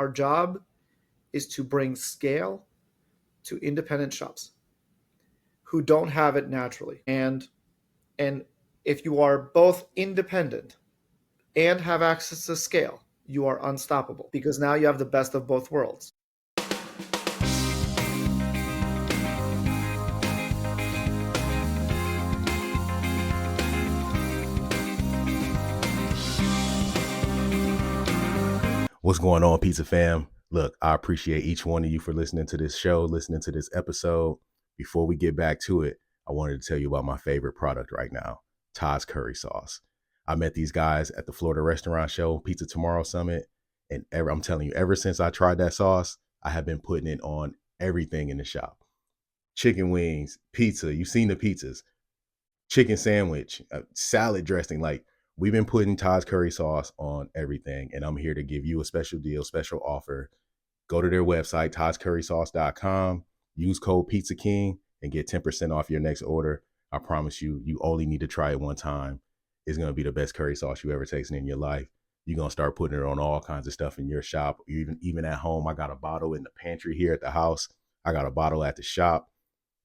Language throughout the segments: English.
Our job is to bring scale to independent shops who don't have it naturally. And if you are both independent and have access to scale, you are unstoppable because now you have the best of both worlds. What's going on, Pizza Fam? Look, I appreciate each one of you for listening to this show, listening to this episode. Before we get back to it, I wanted to tell you about my favorite product right now, Todd's Curry Sauce. I met these guys at the Florida Restaurant Show, Pizza Tomorrow Summit, and I'm telling you, ever since I tried that sauce, I have been putting it on everything in the shop. Chicken wings, pizza, you've seen the pizzas, chicken sandwich, salad dressing, like we've been putting Todd's curry sauce on everything, and I'm here to give you a special deal, special offer. Go to their website, toddscurrysauce.com, use code Pizza King, and get 10% off your next order. I promise you, you only need to try it one time. It's going to be the best curry sauce you ever tasted in your life. You're going to start putting it on all kinds of stuff in your shop, even at home. I got a bottle in the pantry here at the house. I got a bottle at the shop.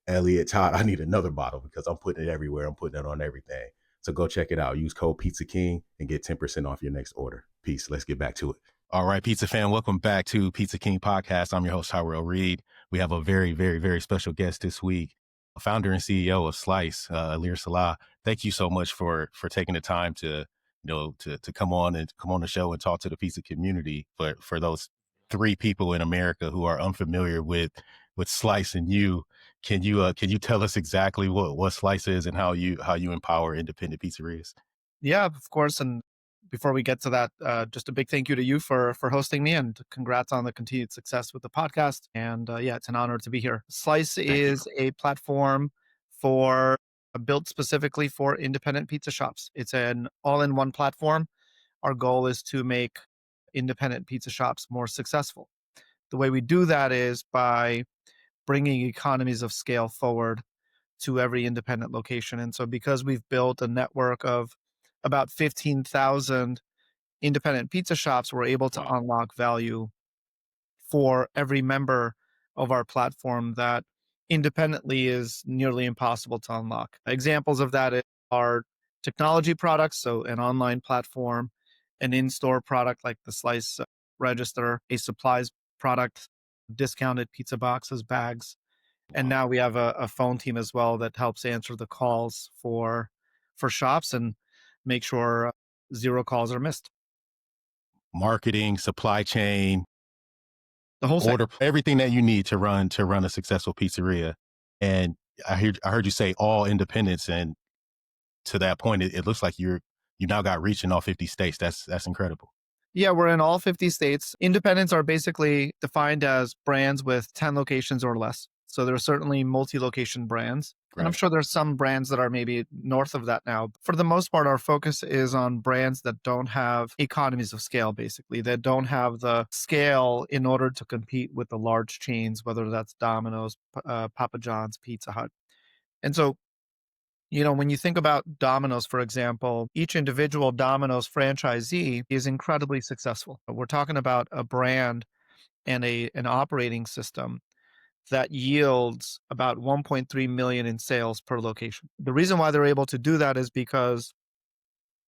Elliot, Todd, I need another bottle because I'm putting it everywhere. I'm putting it on everything. So go check it out. Use code Pizza King and get 10% off your next order. Peace. Let's get back to it. All right, Pizza fan, welcome back to Pizza King Podcast. I'm your host, Tyrell Reed. We have a very, very, very special guest this week, founder and CEO of Slice, Ilir Sela. Thank you so much for taking the time to come on the show and talk to the pizza community. But for those three people in America who are unfamiliar with Slice and you, can you tell us exactly what Slice is and how you empower independent pizzerias? Yeah, of course. And before we get to that, just a big thank you to you for hosting me, and congrats on the continued success with the podcast. And yeah, it's an honor to be here. Slice is a platform built specifically for independent pizza shops. It's an all-in-one platform. Our goal is to make independent pizza shops more successful. The way we do that is by bringing economies of scale forward to every independent location. And so because we've built a network of about 15,000 independent pizza shops, we're able to unlock value for every member of our platform that independently is nearly impossible to unlock. Examples of that are technology products, so an online platform, an in-store product like the Slice Register, a supplies product, discounted pizza boxes, bags, and now we have a phone team as well that helps answer the calls for shops and make sure zero calls are missed. Marketing, supply chain, The whole order, everything that you need to run a successful pizzeria. And I heard you say all independents, and to that point, it looks like you now got reach in all 50 states. That's incredible. Yeah, we're in all 50 states. Independents are basically defined as brands with 10 locations or less. So there are certainly multi-location brands. Right. And I'm sure there's some brands that are maybe north of that now. For the most part, our focus is on brands that don't have economies of scale, basically, that don't have the scale in order to compete with the large chains, whether that's Domino's, Papa John's, Pizza Hut. And so, when you think about Domino's, for example, each individual Domino's franchisee is incredibly successful. We're talking about a brand and an operating system that yields about 1.3 million in sales per location. The reason why they're able to do that is because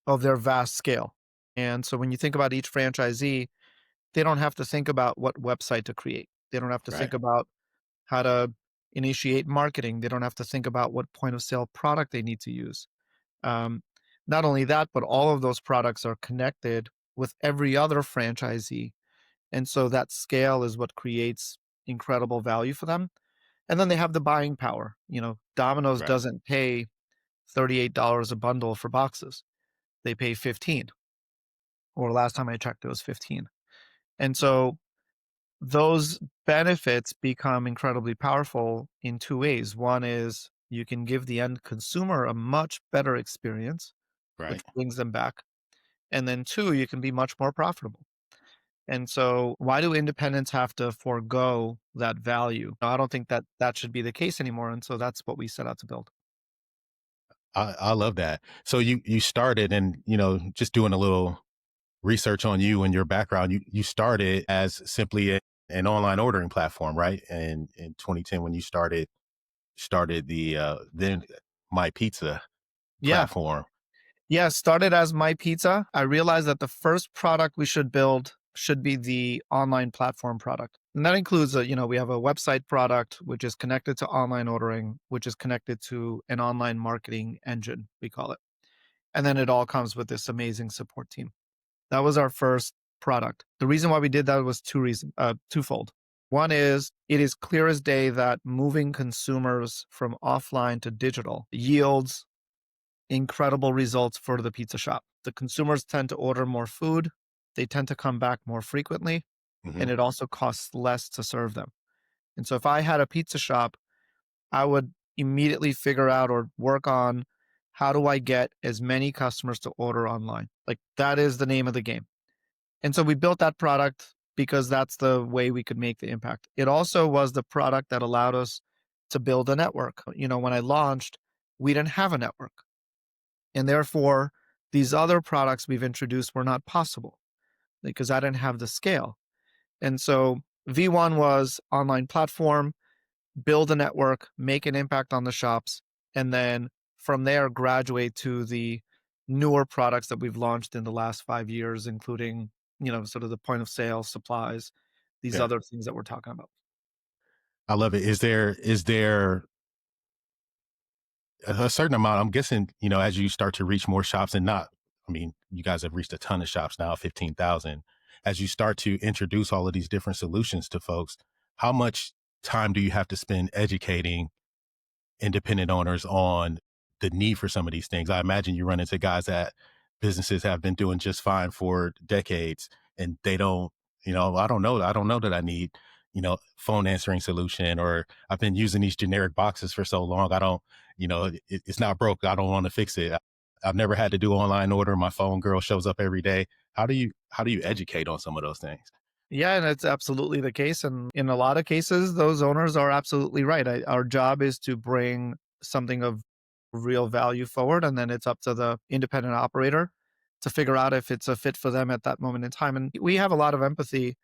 of their vast scale. And so when you think about each franchisee, they don't have to think about what website to create. They don't have to think about how to initiate marketing. They don't have to think about what point of sale product they need to use. Not only that, but all of those products are connected with every other franchisee. And so that scale is what creates incredible value for them. And then they have the buying power. Domino's doesn't pay $38 a bundle for boxes. They pay 15, or last time I checked, it was 15. And so those benefits become incredibly powerful in two ways. One is you can give the end consumer a much better experience, which brings them back. And then two, you can be much more profitable. And so why do independents have to forego that value? I don't think that should be the case anymore. And so that's what we set out to build. I love that. So you started, and just doing a little research on you and your background, you started as simply an online ordering platform, right? And in 2010, when you started the then My Pizza Yeah. platform. Yeah, started as My Pizza. I realized that the first product we should build should be the online platform product. And that includes we have a website product which is connected to online ordering, which is connected to an online marketing engine, we call it. And then it all comes with this amazing support team. That was our first product. The reason why we did that was twofold. One is it is clear as day that moving consumers from offline to digital yields incredible results for the pizza shop. The consumers tend to order more food, they tend to come back more frequently, Hmm. and it also costs less to serve them. And so if I had a pizza shop, I would immediately figure out or work on how do I get as many customers to order online? Like that is the name of the game. And so we built that product because that's the way we could make the impact. It also was the product that allowed us to build a network. When I launched, we didn't have a network. And therefore, these other products we've introduced were not possible because I didn't have the scale. And so V1 was online platform, build a network, make an impact on the shops, and then from there graduate to the newer products that we've launched in the last 5 years, including, sort of the point of sale supplies, these Yeah, other things that we're talking about. I love it. Is there a certain amount? I'm guessing, as you start to reach more shops, and not, I mean, you guys have reached a ton of shops now, 15,000. As you start to introduce all of these different solutions to folks, how much time do you have to spend educating independent owners on the need for some of these things? I imagine you run into guys that businesses have been doing just fine for decades, and they don't, I don't know that I need, phone answering solution, or I've been using these generic boxes for so long. I don't, it's not broke. I don't want to fix it. I've never had to do online order. My phone girl shows up every day. How do you educate on some of those things? Yeah, and it's absolutely the case. And in a lot of cases, those owners are absolutely right. Our job is to bring something of real value forward. And then it's up to the independent operator to figure out if it's a fit for them at that moment in time. And we have a lot of empathy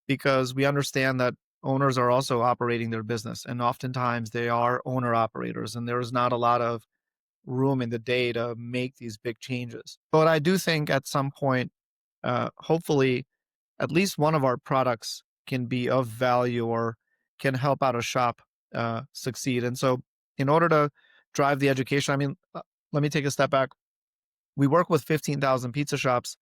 because we understand that owners are also operating their business. And oftentimes they are owner operators, and there is not a lot of room in the day to make these big changes. But I do think at some point, hopefully, at least one of our products can be of value or can help out a shop succeed. And so, in order to drive the education, I mean, let me take a step back. We work with 15,000 pizza shops.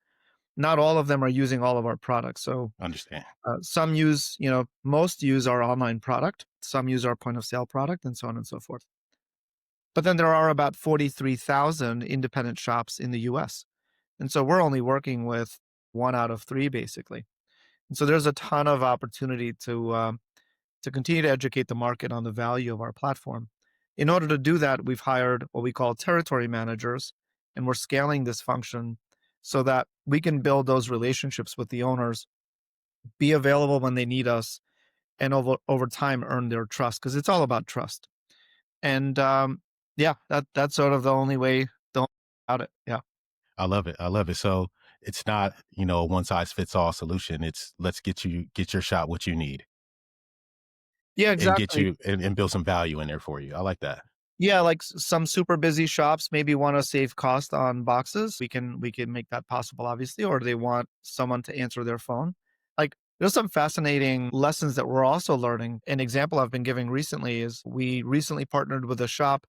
Not all of them are using all of our products. So, Understand. some use, most use our online product, some use our point of sale product, and so on and so forth. But then there are about 43,000 independent shops in the US. And so we're only working with one out of three, basically. And so there's a ton of opportunity to continue to educate the market on the value of our platform. In order to do that, we've hired what we call territory managers, and we're scaling this function so that we can build those relationships with the owners, be available when they need us, and over time earn their trust because it's all about trust. And yeah, that's sort of the only way about it. Yeah. I love it. I love it. So it's not, a one size fits all solution. It's let's get your shot what you need, Yeah, and get exactly. you and build some value in there for you. I like that. Yeah, like some super busy shops maybe want to save cost on boxes. We can make that possible, obviously, or they want someone to answer their phone. Like there's some fascinating lessons that we're also learning. An example I've been giving recently is we recently partnered with a shop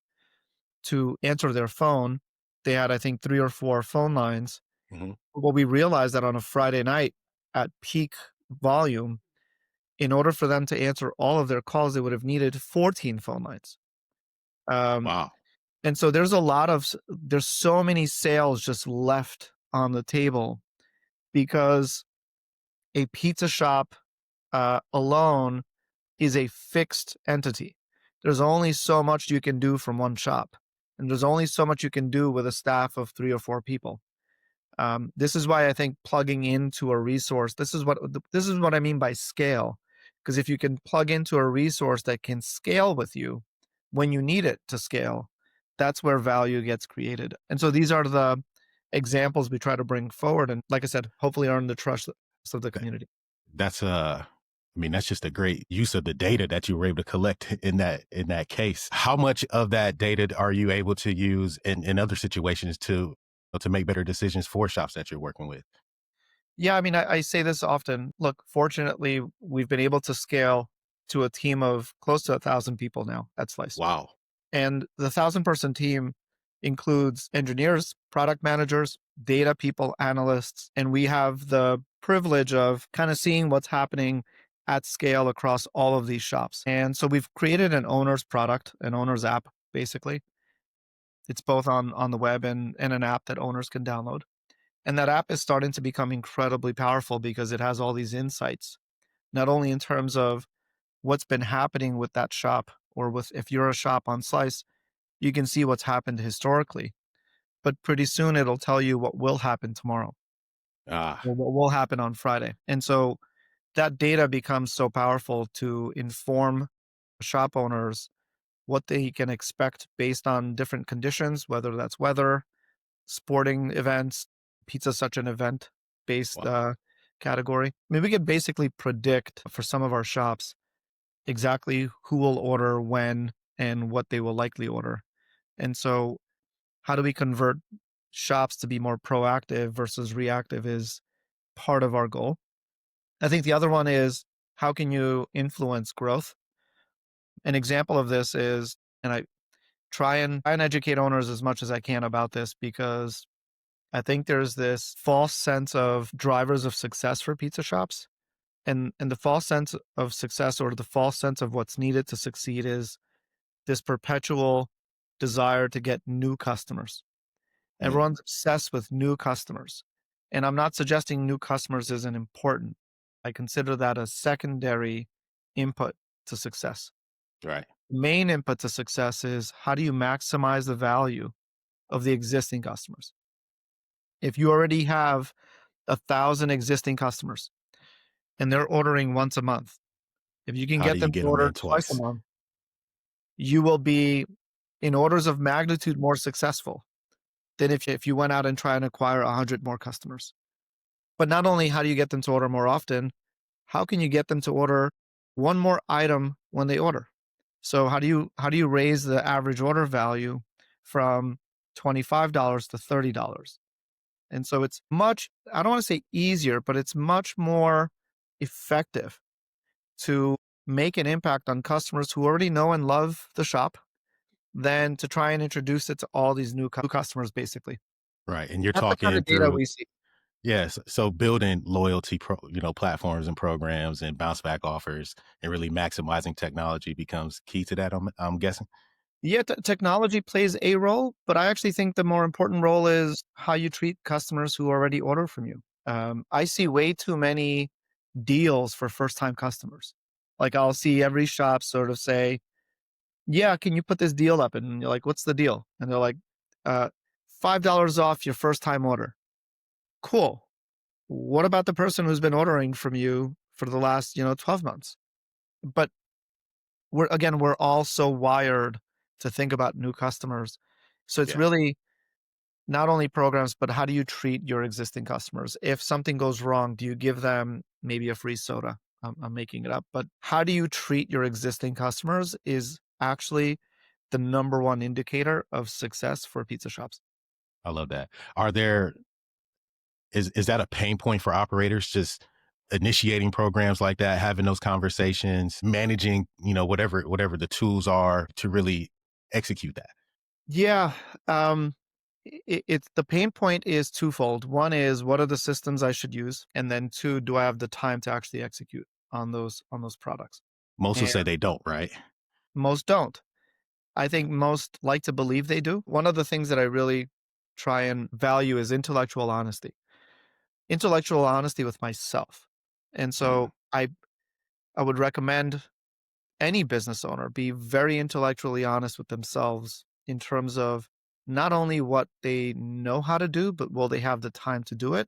to answer their phone. They had, I think, three or four phone lines. Hmm. Well, we realized that on a Friday night at peak volume, in order for them to answer all of their calls, they would have needed 14 phone lines. Um, Wow. And so there's so many sales just left on the table because a pizza shop alone is a fixed entity. There's only so much you can do from one shop, and there's only so much you can do with a staff of three or four people. This is why I think plugging into a resource. This is what I mean by scale. Because if you can plug into a resource that can scale with you when you need it to scale, that's where value gets created. And so these are the examples we try to bring forward. And like I said, hopefully earn the trust of the That- community. That's I mean, that's just a great use of the data that you were able to collect in that case. How much of that data are you able to use in other situations to make better decisions for shops that you're working with? Yeah, I mean, I say this often. Look, fortunately, we've been able to scale to a team of close to 1,000 people now at Slice. Wow. And the 1,000-person team includes engineers, product managers, data people, analysts, and we have the privilege of kind of seeing what's happening at scale across all of these shops. And so we've created an owner's product, an owner's app, basically. It's both on the web and an app that owners can download. And that app is starting to become incredibly powerful because it has all these insights, not only in terms of what's been happening with that shop or with if you're a shop on Slice, you can see what's happened historically, but pretty soon it'll tell you what will happen tomorrow Ah, or what will happen on Friday. And so that data becomes so powerful to inform shop owners what they can expect based on different conditions, whether that's weather, sporting events. Pizza's such an event based wow. category. I mean, we can basically predict for some of our shops exactly who will order when and what they will likely order. And so how do we convert shops to be more proactive versus reactive is part of our goal. I think the other one is how can you influence growth? An example of this is, and I try and educate owners as much as I can about this because I think there's this false sense of drivers of success for pizza shops. And the false sense of success or the false sense of what's needed to succeed is this perpetual desire to get new customers. Mm, Everyone's obsessed with new customers. And I'm not suggesting new customers isn't important. I consider that a secondary input to success. right. Main input to success is how do you maximize the value of the existing customers? If you already have 1,000 existing customers and they're ordering once a month, if you can How do get you them to get them order in twice a twice? month, you will be in orders of magnitude more successful than if you went out and try and acquire 100 more customers. But not only how do you get them to order more often, how can you get them to order one more item when they order? So how do you raise the average order value from $25 to $30? And so it's much, I don't want to say easier, but it's much more effective to make an impact on customers who already know and love the shop than to try and introduce it to all these new customers, basically. Right. And you're That's the kind talking of data through, we see. yes. So building loyalty, platforms and programs and bounce back offers and really maximizing technology becomes key to that. I'm guessing. Yeah, technology plays a role, but I actually think the more important role is how you treat customers who already order from you. I see way too many deals for first time customers. Like I'll see every shop sort of say, yeah, can you put this deal up? And you're like, what's the deal? And they're like, uh, $5 off your first time order. Cool. What about the person who's been ordering from you for the last, 12 months? But we're all so wired to think about new customers. So it's Yeah, really not only programs, but how do you treat your existing customers? If something goes wrong, do you give them maybe a free soda? I'm making it up, but how do you treat your existing customers is actually the number one indicator of success for pizza shops. I love that. Are there is that a pain point for operators? Just initiating programs like that, having those conversations, managing, whatever the tools are to really execute that. Yeah, um, it's the pain point is twofold. One is what are the systems I should use, and then two, do I have the time to actually execute on those products? Most will And say they don't, right? most don't. I think most like to believe they do. One of the things that I really try and value is intellectual honesty with myself. And Mm, so I would recommend any business owner be very intellectually honest with themselves in terms of not only what they know how to do, but will they have the time to do it?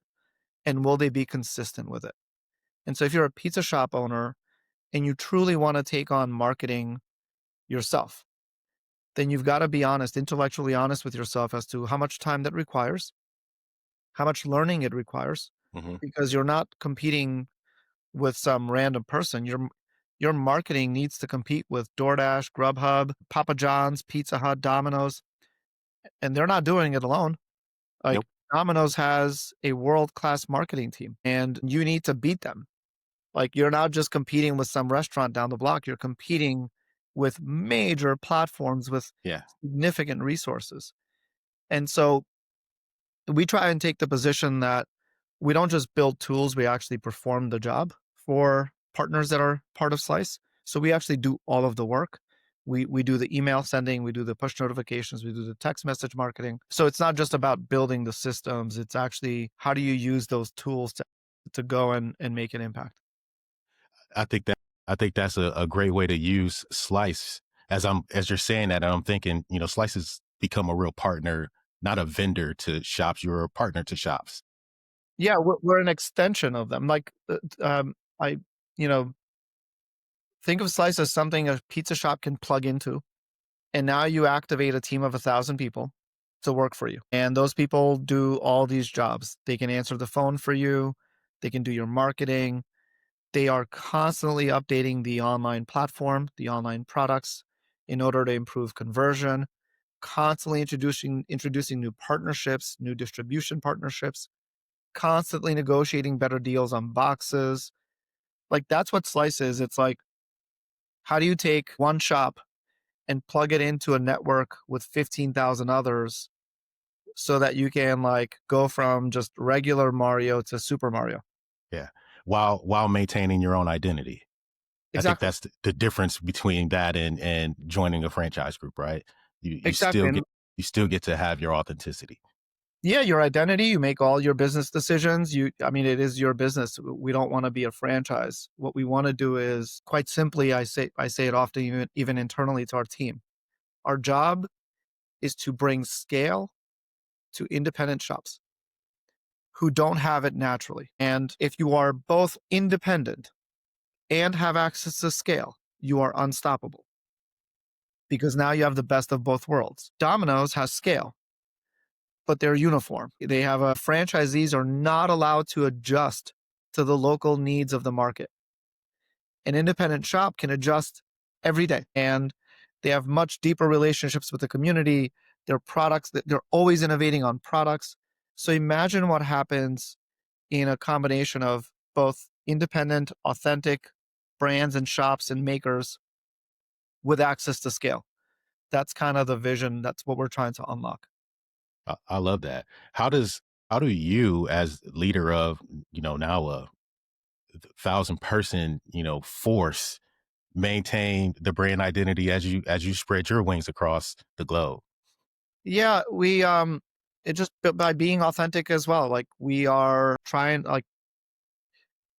And will they be consistent with it? And so if you're a pizza shop owner and you truly want to take on marketing yourself, then you've got to be honest, intellectually honest with yourself as to how much time that requires, how much learning it requires, Hmm. because you're not competing with some random person. Your marketing needs to compete with DoorDash, Grubhub, Papa John's, Pizza Hut, Domino's, and they're not doing it alone. Like, Nope. Domino's has a world-class marketing team, and you need to beat them. Like, you're not just competing with some restaurant down the block, you're competing with major platforms with Yeah. significant resources. And so we try and take the position that we don't just build tools, we actually perform the job for partners that are part of Slice. So we actually do all of the work. We do the email sending, we do the push notifications, we do the text message marketing. So it's not just about building the systems, it's actually how do you use those tools to go and make an impact. I think that I think that's a great way to use Slice. As you're saying that, I'm thinking, Slice has become a real partner, not a vendor to shops. You're a partner to shops. Yeah, we're an extension of them. Like, I, you know, think of Slice as something a pizza shop can plug into. And now you activate a team of 1,000 people to work for you. And those people do all these jobs. They can answer the phone for you, they can do your marketing. They are constantly updating the online platform, the online products in order to improve conversion, constantly introducing new partnerships, new distribution partnerships, constantly negotiating better deals on boxes. Like, that's what Slice is. It's like, how do you take one shop and plug it into a network with 15,000 others so that you can, like, go from just regular Mario to Super Mario? Yeah. While maintaining your own identity. I think Exactly. that's the difference between that and joining a franchise group, right? You Exactly. still And get you still get to have your authenticity. yeah, your identity, you make all your business decisions. I mean, it is your business. We don't want to be a franchise. What we want to do is, quite simply, I say it often, even internally to our team. Our job is to bring scale to independent shops who don't have it naturally. And if you are both independent and have access to scale, you are unstoppable, because now you have the best of both worlds. Domino's has scale, but they're uniform. They have a franchisees are not allowed to adjust to the local needs of the market. An independent shop can adjust every day, and they have much deeper relationships with the community. Their products, they're always innovating on products. So imagine what happens in a combination of both independent, authentic brands and shops and makers with access to scale. That's kind of the vision. That's what we're trying to unlock. I love that. How does how do you, as leader of now a 1,000 person force, maintain the brand identity as you spread your wings across the globe? Yeah, it just by being authentic as well. Like, we are trying, like,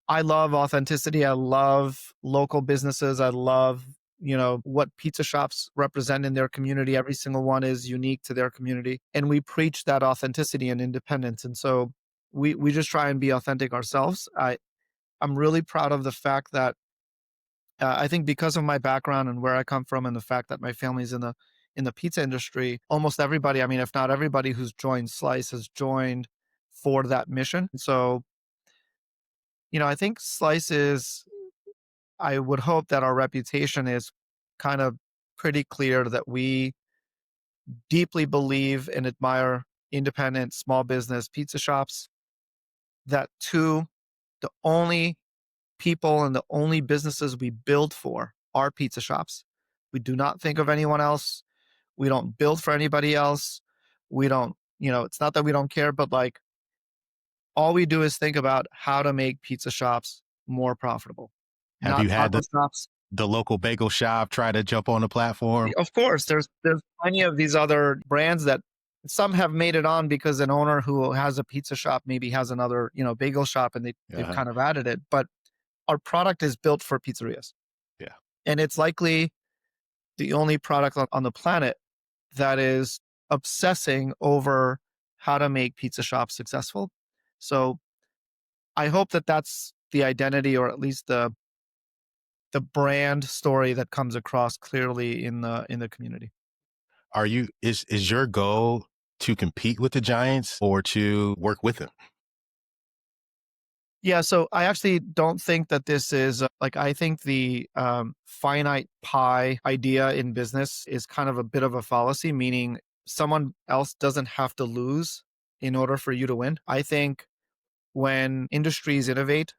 I love authenticity. I love local businesses. I love, what pizza shops represent in their community. Every single one is unique to their community. And we preach that authenticity and independence. And so we just try and be authentic ourselves. I'm really proud of the fact that I think, because of my background and where I come from, and the fact that my family's in the pizza industry, almost everybody, I mean, if not everybody who's joined Slice has joined for that mission. So, I think Slice is, I would hope that our reputation is kind of pretty clear that we deeply believe and admire independent small business pizza shops. That, two, the only people and the only businesses we build for are pizza shops. We do not think of anyone else. We don't build for anybody else. We don't, it's not that we don't care, but, like, all we do is think about how to make pizza shops more profitable, Have not you had taco shops. the local bagel shop try to jump on the platform? Of course, there's plenty of these other brands that some have made it on because an owner who has a pizza shop maybe has another, bagel shop, and they've Uh-huh. kind of added it. But our product is built for pizzerias. Yeah. And it's likely the only product on the planet that is obsessing over how to make pizza shops successful. So I hope that that's the identity, or at least the brand story that comes across clearly in the community. Is your goal to compete with the giants or to work with them? Yeah, so I actually don't think that this is like I think the finite pie idea in business is kind of a bit of a fallacy, meaning someone else doesn't have to lose in order for you to win. I think when industries innovate,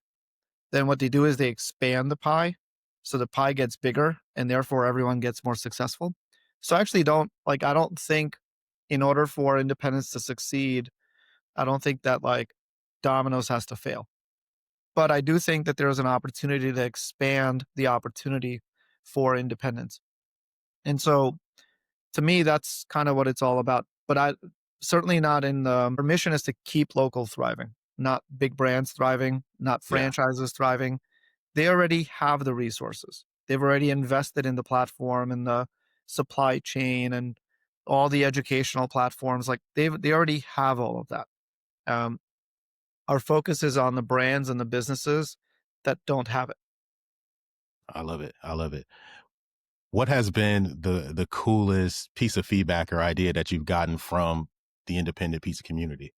then what they do is they expand the pie. So the pie gets bigger and therefore everyone gets more successful. So I actually don't like, I don't think in order for independence to succeed, I don't think that like Domino's has to fail. But I do think that there's an opportunity to expand the opportunity for independence. And so to me, that's kind of what it's all about. But I certainly not in the our mission is to keep local thriving, not big brands thriving, not Yeah, franchises thriving. They already have the resources. They've already invested in the platform and the supply chain and all the educational platforms. Like they already have all of that. Um, our focus is on the brands and the businesses that don't have it. I love it. I love it. What has been the coolest piece of feedback or idea that you've gotten from the independent pizza community?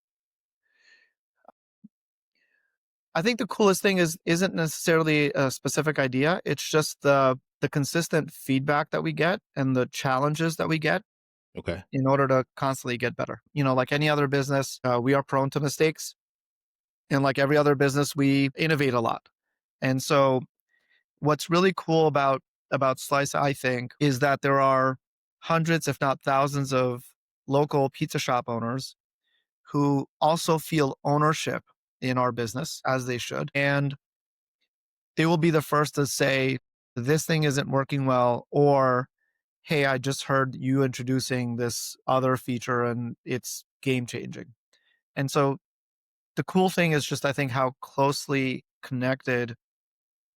I think the coolest thing isn't necessarily a specific idea. It's just the consistent feedback that we get and the challenges that we get Okay. in order to constantly get better. You know, like any other business, we are prone to mistakes, and like every other business, we innovate a lot. And so, what's really cool about Slice, I think, is that there are hundreds, if not thousands, of local pizza shop owners who also feel ownership in our business as they should. And they will be the first to say, this thing isn't working well, or hey, I just heard you introducing this other feature and it's game changing. And so the cool thing is just, I think, how closely connected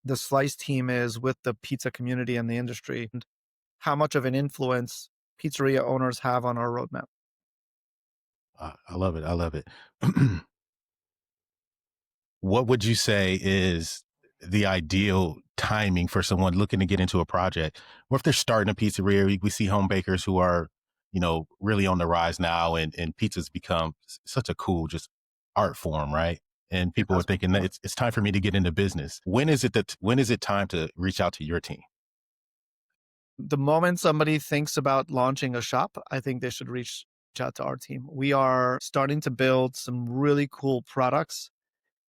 the Slice team is with the pizza community and the industry, and how much of an influence pizzeria owners have on our roadmap. I love it. I love it. What would you say is the ideal timing for someone looking to get into a project? Or if they're starting a pizzeria, we see home bakers who are, really on the rise now, and pizza's become such a cool just art form, right? And It people are has thinking that it's time for me to get into business. When is it time to reach out to your team? the moment somebody thinks about launching a shop, I think they should reach out to our team. We are starting to build some really cool products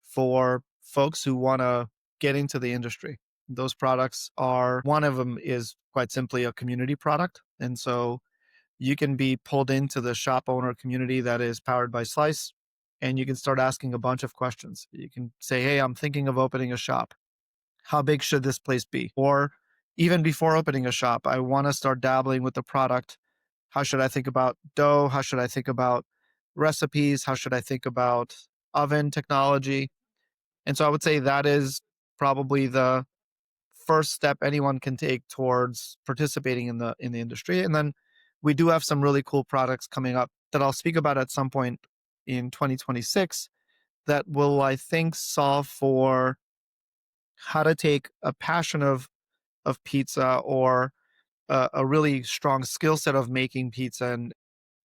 for folks who want to get into the industry. Those products are one of them is quite simply a community product. And so you can be pulled into the shop owner community that is powered by Slice, and you can start asking a bunch of questions. You can say, hey, I'm thinking of opening a shop. How big should this place be? Or even before opening a shop, I want to start dabbling with the product. How should I think about dough? How should I think about recipes? How should I think about oven technology? And so I would say that is probably the first step anyone can take towards participating in the industry. And then we do have some really cool products coming up that I'll speak about at some point in 2026 that will, I think, solve for how to take a passion of pizza or a really strong skill set of making pizza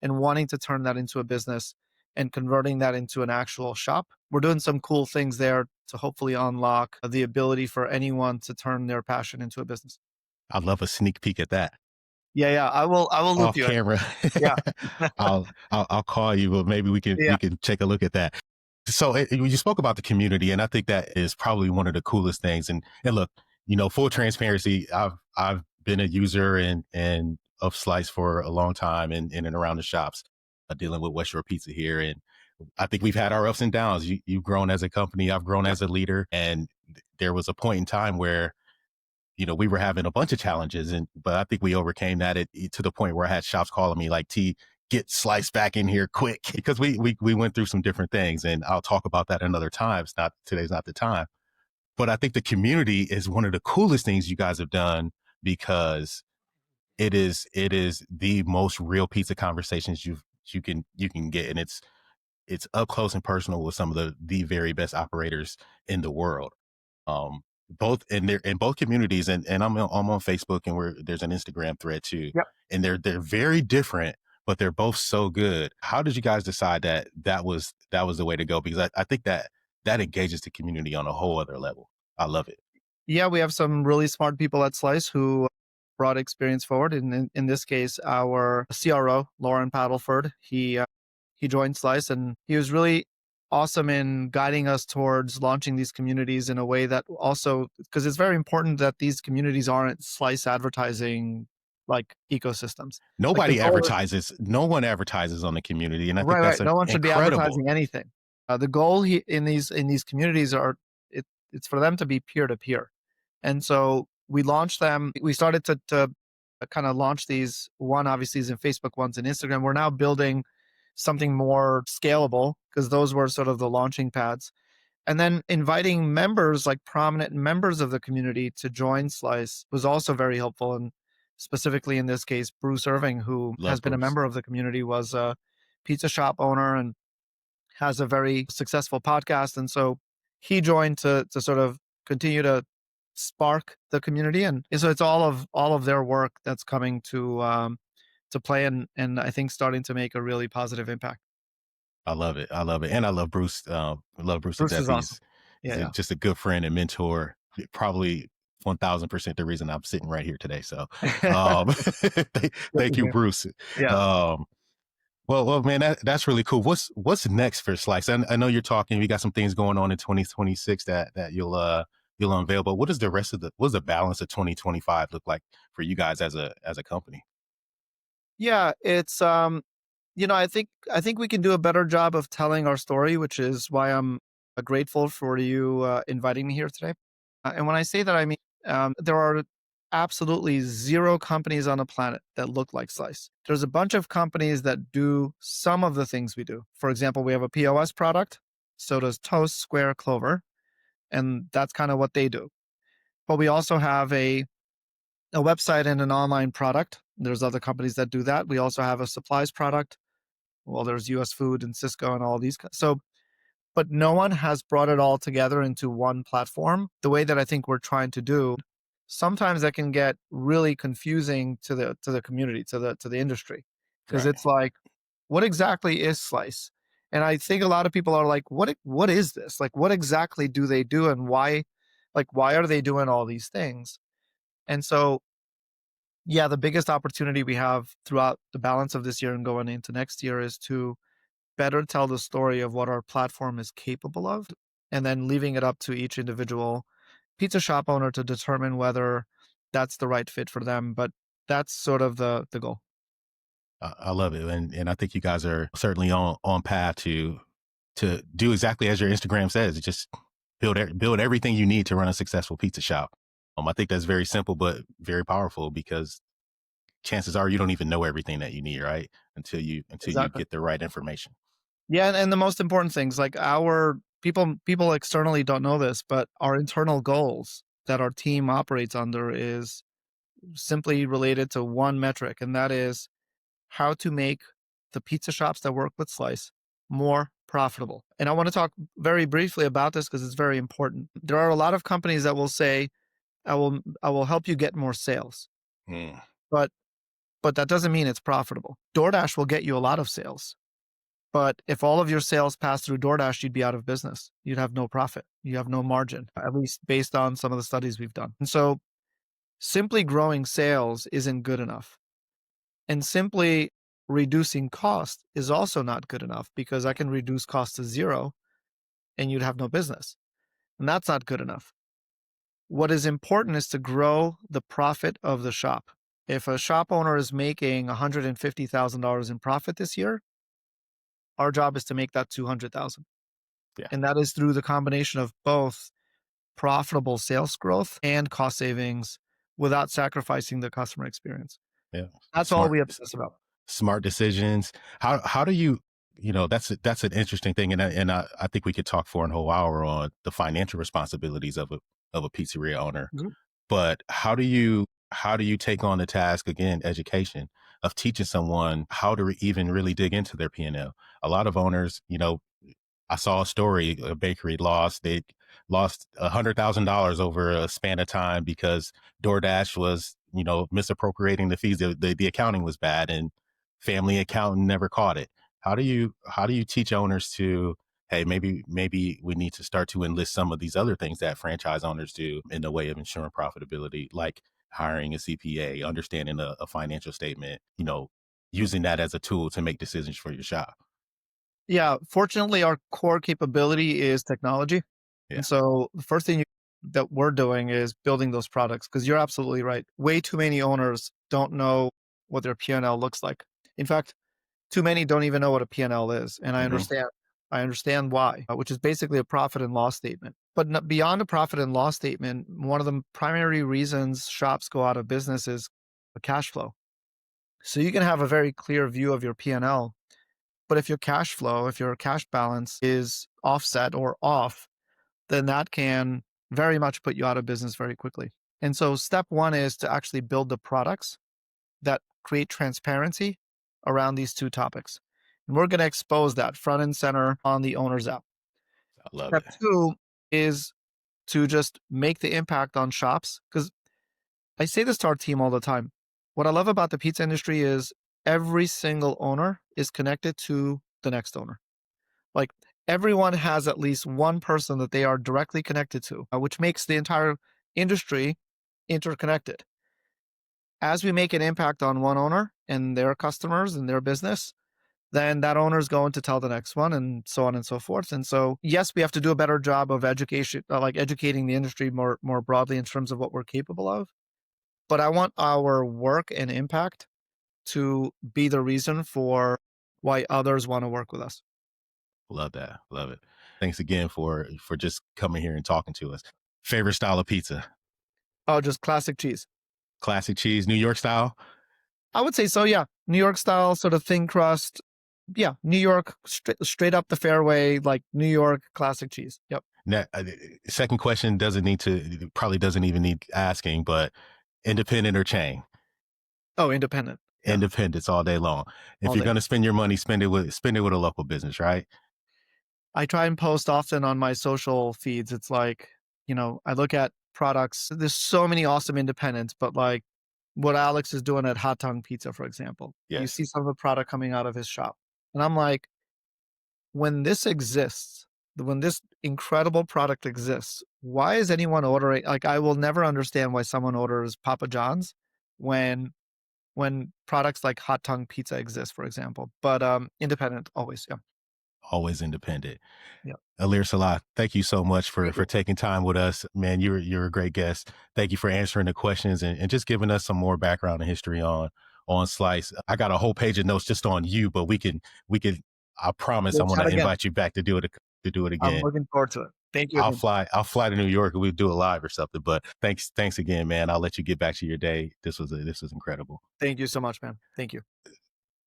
and wanting to turn that into a business and converting that into an actual shop. We're doing some cool things there to hopefully unlock the ability for anyone to turn their passion into a business. I'd love a sneak peek at that. Yeah, yeah. I will loop Off you in. camera. Yeah. I'll call you, but maybe we Yeah. can take a look at that. So you spoke about the community, and I think that is probably one of the coolest things. And look, full transparency, I've been a user and of Slice for a long time, and in and around the shops, dealing with West Shore Pizza here, and I think we've had our ups and downs. You've grown as a company, I've grown Yeah. as a leader, and there was a point in time where we were having a bunch of challenges, but I think we overcame that to the point where I had shops calling me like, T, get Slice back in here quick, because we went through some different things, and I'll talk about that another time. Today's not the time. But I think the community is one of the coolest things you guys have done, because it is the most real pizza conversations you can get, and it's up close and personal with some of the very best operators in the world. Um, both in both communities, and I'm on Facebook, and there's an Instagram thread too, Yep. and they're very different, but they're both so good. How did you guys decide that that was the way to go? Because I think that engages the community on a whole other level. I love it. Yeah, we have some really smart people at Slice who brought experience forward. In this case, our CRO, Lauren Paddleford, he joined Slice, and he was really awesome in guiding us towards launching these communities in a way that also, because it's very important that these communities aren't Slice advertising like ecosystems. Like the Nobody goal is advertises. No one advertises on the community, and I think right, that's right. No one should be incredible. advertising anything. The goal in these communities are it's for them to be peer to peer, and so we launched them. We started to kind of launch these. One obviously is in Facebook, one's in Instagram. We're now building something more scalable because those were sort of the launching pads. And then inviting members, like prominent members of the community, to join Slice was also very helpful. And specifically in this case, Bruce Irving, who has Love been a Bruce. member of the community, was a pizza shop owner and has a very successful podcast. And so he joined to sort of continue to spark the community. And so it's all of their work that's coming to play and I think starting to make a really positive impact. I love it. I love it. And I love Bruce. I love Bruce to Bruce death. is awesome. He's Yeah, yeah. just a good friend and mentor. Probably 1000% the reason I'm sitting right here today. So, Good to thank you, hear. Bruce. Yeah. Um, well, man, that's really cool. What's next for Slice? I know you're talking. We got some things going on in 2026 that you'll unveil. But what is the rest of what's the balance of 2025 look like for you guys as a company? Yeah, it's I think we can do a better job of telling our story, which is why I'm grateful for you inviting me here today. And when I say that, I mean there are absolutely zero companies on the planet that look like Slice. There's a bunch of companies that do some of the things we do. For example, we have a POS product. So does Toast, Square, Clover, and that's kind of what they do. But we also have a website and an online product. There's other companies that do that. We also have a supplies product. Well, there's US Food and Cisco and all these. So, but no one has brought it all together into one platform the way that I think we're trying to do. Sometimes that can get really confusing to the community, to the industry, because Right. it's like, what exactly is Slice? And I think a lot of people are like, what is this? Like, what exactly do they do, and why? Like, why are they doing all these things? And so yeah, the biggest opportunity we have throughout the balance of this year and going into next year is to better tell the story of what our platform is capable of, and then leaving it up to each individual pizza shop owner to determine whether that's the right fit for them. But that's sort of the goal. I love it, and I think you guys are certainly on path to do exactly as your Instagram says. Just build everything you need to run a successful pizza shop. I think that's very simple but very powerful because chances are you don't even know everything that you need, right? Until you Exactly. get the right information. Yeah, and the most important things like our people externally don't know this, but our internal goals that our team operates under is simply related to one metric, and that is how to make the pizza shops that work with Slice more profitable. And I want to talk very briefly about this because it's very important. There are a lot of companies that will say, I will help you get more sales. Mm, But that doesn't mean it's profitable. DoorDash will get you a lot of sales. But if all of your sales pass through DoorDash, you'd be out of business. You'd have no profit. You have no margin, at least based on some of the studies we've done. And so simply growing sales isn't good enough. And simply reducing cost is also not good enough because I can reduce cost to zero and you'd have no business. And that's not good enough. What is important is to grow the profit of the shop. If a shop owner is making $150,000 in profit this year, our job is to make that 200,000. yeah, And that is through the combination of both profitable sales growth and cost savings without sacrificing the customer experience. yeah. That's all Smart we obsess about. smart decisions. How do you that's an interesting thing, and I think we could talk for a whole hour on the financial responsibilities of a pizzeria owner. Mhm. But how do you take on the task again, education of teaching someone how to even really dig into their P&L? A lot of owners, I saw a story, a bakery they lost $100,000 over a span of time because DoorDash was, misappropriating the fees. The accounting was bad. And family accountant never caught it. How do you teach owners to, hey, maybe we need to start to enlist some of these other things that franchise owners do in the way of ensuring profitability, like hiring a CPA, understanding a financial statement, using that as a tool to make decisions for your shop. Yeah, fortunately, our core capability is technology. Yeah. And so the first thing that we're doing is building those products because you're absolutely right. Way too many owners don't know what their P&L looks like. In fact, too many don't even know what a P&L is. And I Hmm. understand. I understand why, which is basically a profit and loss statement. But beyond a profit and loss statement, one of the primary reasons shops go out of business is a cash flow. So you can have a very clear view of your P&L, but if your cash flow, if your cash balance is offset or off, then that can very much put you out of business very quickly. And so step one is to actually build the products that create transparency around these two topics. And we're going to expose that front and center on the owner's app. I love Step it. two is to just make the impact on shops. Because I say this to our team all the time. What I love about the pizza industry is every single owner is connected to the next owner. Like everyone has at least one person that they are directly connected to, which makes the entire industry interconnected. As we make an impact on one owner and their customers and their business, then that owner is going to tell the next one and so on and so forth. And so, yes, we have to do a better job of education, like educating the industry more broadly in terms of what we're capable of. But I want our work and impact to be the reason for why others want to work with us. Love that. Love it. Thanks again for just coming here and talking to us. Favorite style of pizza? Oh, just classic cheese. Classic cheese, New York style? I would say so, yeah. New York style, sort of thin crust. Yeah, New York, straight up the fairway, like New York classic cheese. Yep. Second question probably doesn't even need asking, but independent or chain? Oh, independent. Yeah, Independence all day long. If all you're day. going to spend your money, spend it with a local business, right? I try and post often on my social feeds. It's like, I look at products. There's so many awesome independents, but like what Alex is doing at Hot Tongue Pizza, for example, you Yes. see some of the product coming out of his shop. And I'm like, when this exists, when this incredible product exists, why is anyone ordering? Like, I will never understand why someone orders Papa John's when products like Hot Tongue Pizza exist, for example. But independent always, yeah, Always independent. yeah. Ilir Sela, thank you so much for Thank you. taking time with us. Man, you're a great guest. Thank you for answering the questions and just giving us some more background and history on Slice. I got a whole page of notes just on you, but we could I promise We'll I'm gonna chat again. invite you back to do it I'm again. looking forward to it. Thank you I'll again. fly I'll fly to New York and we'll do it live or something. But thanks again, man. I'll let you get back to your day. This was incredible. Thank you so much, man. Thank you.